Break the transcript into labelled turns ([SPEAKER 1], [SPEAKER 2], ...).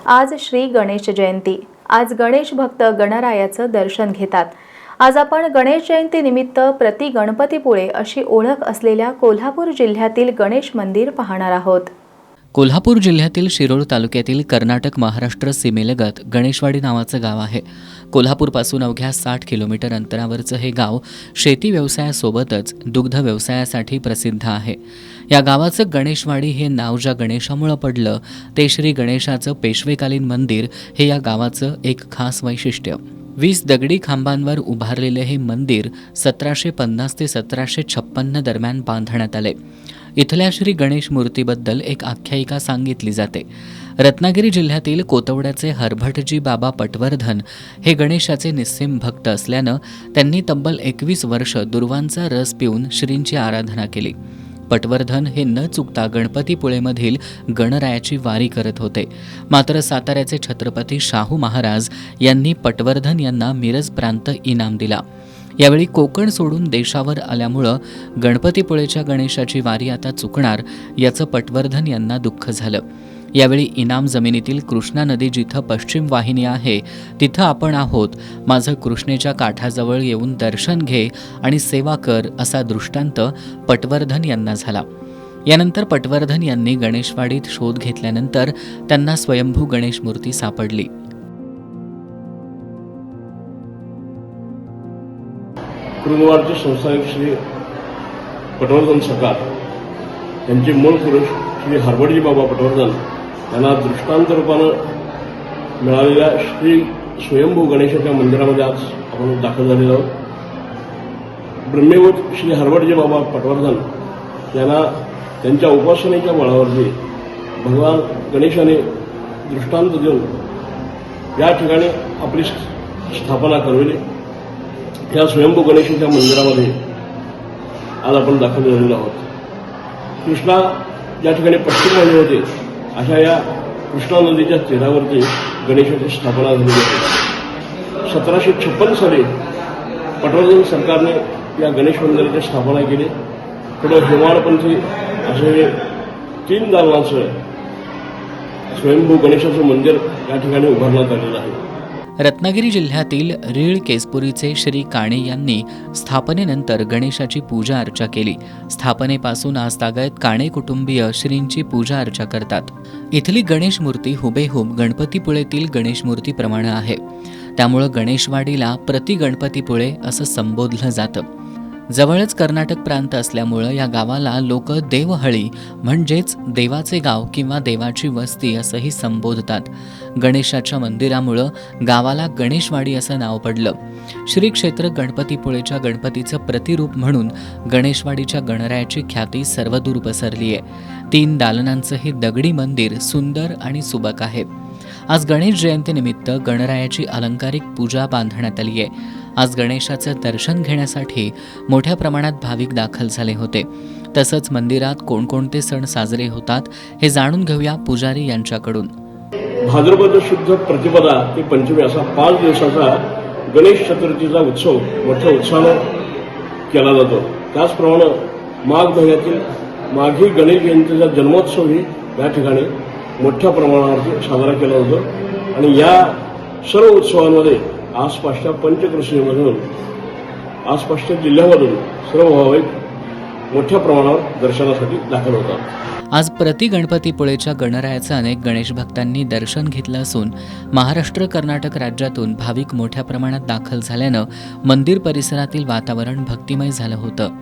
[SPEAKER 1] आज श्री गणेश जयंती। आज गणेश भक्त गणरायाचं दर्शन घेतात। आज आपण गणेश जयंती निमित्त प्रति गणपतीपुळे अशी ओळख असलेल्या कोल्हापूर जिल्ह्यातील गणेश मंदिर पाहणार आहोत।
[SPEAKER 2] कोल्हापूर जिल्ह्यातील शिरोळ तालुक्यातील कर्नाटक-महाराष्ट्र सीमेलगत गणेशवाडी नावाचं गाव आहे। कोल्हापूरपासून अवघ्या 60 किलोमीटर अंतरावरचं हे गाव शेती व्यवसायासोबतच दुग्ध व्यवसायासाठी प्रसिद्ध आहे। या गावाचं गणेशवाडी हे नाव ज्या गणेशामुळे पडलं ते श्री गणेशाचं पेशवेकालीन मंदिर हे या गावाचं एक खास वैशिष्ट्य। 20 दगडी खांबांवर उभारलेले हे मंदिर 1750 ते 1756 दरम्यान बांधण्यात आले। इथल्या श्री गणेश मूर्तीबद्दल एक आख्यायिका सांगितली जाते। रत्नागिरी जिल्ह्यातील कोतवड्याचे हरभटजी बाबा पटवर्धन हे गणेशाचे निस्सीम भक्त असल्यानं त्यांनी तब्बल 21 वर्ष दुर्वांचा रस पिऊन श्रींची आराधना केली। पटवर्धन हे न चुकता गणपतीपुळेमधील गणरायाची वारी करत होते। मात्र साताऱ्याचे छत्रपती शाहू महाराज यांनी पटवर्धन यांना मिरज प्रांत इनाम दिला। यावेळी कोकण सोडून देशावर आल्यामुळं गणपतीपुळेच्या गणेशाची वारी आता चुकणार याचं पटवर्धन यांना दुःख झालं। यावेळी इनाम जमिनीतील कृष्णा नदी जिथं पश्चिम वाहिनी आहे तिथं आपण आहोत, माझं कृष्णेच्या काठाजवळ येऊन दर्शन घे आणि सेवा कर असा दृष्टांत पटवर्धन यांना झाला। यानंतर पटवर्धन यांनी गणेशवाडीत शोध घेतल्यानंतर त्यांना स्वयंभू गणेश मूर्ती सापडली।
[SPEAKER 3] कुरुंदवाडचे संस्थानिक श्री पटवर्धन सरकार यांचे मूळ पुरुष श्री हरभटजी बाबा पटवर्धन यांना दृष्टांत रूपानं मिळालेल्या श्री स्वयंभू गणेशाच्या मंदिरामध्ये आज आपण दाखल झालेलो आहोत। ब्रह्मेवत श्री हरभटजी बाबा पटवर्धन यांना त्यांच्या उपासनेच्या बळावरती भगवान गणेशाने दृष्टांत देऊन या ठिकाणी आपली स्थापना करविली। या स्वयंभू गणेशाच्या मंदिरामध्ये आज आपण दाखल झालेलो आहोत। कृष्णा ज्या ठिकाणी पश्चिम वाहिनी होते अशा या कृष्णा नदीच्या तीरावरती गणेशाची स्थापना झालेली आहे। 1756 साली पटवर्धन सरकारने या गणेश मंदिराची स्थापना केली। थोडं हिवाळपंथी असे 3 दालनांचं स्वयंभू गणेशाचं मंदिर या ठिकाणी उभारण्यात आलेलं आहे।
[SPEAKER 2] रत्नागिरी जिल्ह्यातील रीळ केसपुरीचे श्री काणे यांनी स्थापनेनंतर गणेशाची पूजा अर्चा केली। स्थापनेपासून आजतागायत काणे कुटुंबीय श्रींची पूजा अर्चा करतात। इथली गणेश मूर्ती हुबेहूब गणपतीपुळेतील गणेश मूर्तीप्रमाणे आहे। त्यामुळं गणेशवाडीला प्रति गणपतीपुळे असं संबोधलं जातं। जवळच कर्नाटक प्रांत असल्यामुळं या गावाला लोक देवहळी म्हणजेच देवाचे गाव किंवा देवाची वस्ती असंही संबोधतात। गणेशाच्या मंदिरामुळं गावाला गणेशवाडी असं नाव पडलं। श्री क्षेत्र गणपतीपुळेच्या गणपतीचं प्रतिरूप म्हणून गणेशवाडीच्या गणरायाची ख्याती सर्वदूर पसरली आहे। 3 दालनांचं हे दगडी मंदिर सुंदर आणि सुबक आहे। आज गणेश जयंतीनिमित्त गणरायाची अलंकारिक पूजा बांधण्यात आली आहे। आज गणेशाचं दर्शन घेण्यासाठी मोठ्या प्रमाणात भाविक दाखल झाले होते। तसंच मंदिरात कोणकोणते सण साजरे होतात हे जाणून घेऊया पुजारी यांच्याकडून।
[SPEAKER 3] भाद्रपद शुद्ध प्रतिपदा ते पंचमी असा 5 दिवसाचा गणेश चतुर्थीचा उत्सव मोठ्या उत्साहानं केला जातो। त्याचप्रमाणे माघ महिन्यातील माघी गणेश जयंतीचा जन्मोत्सवही या ठिकाणी मोठ्या प्रमाणावरती साजरा केला जातो आणि या सर्व उत्सवांमध्ये आसपासच्या पंचक्रोशीमधून आसपासच्या जिल्ह्यामधून सर्व भाविक मोठ्या प्रमाणावर दर्शनासाठी दाखल होतात।
[SPEAKER 2] आज प्रति गणपतीपुळेच्या गणरायाचं अनेक गणेश भक्तांनी दर्शन घेतलं असून महाराष्ट्र कर्नाटक राज्यातून भाविक मोठ्या प्रमाणात दाखल झाल्यानं मंदिर परिसरातील वातावरण भक्तिमय झालं होतं।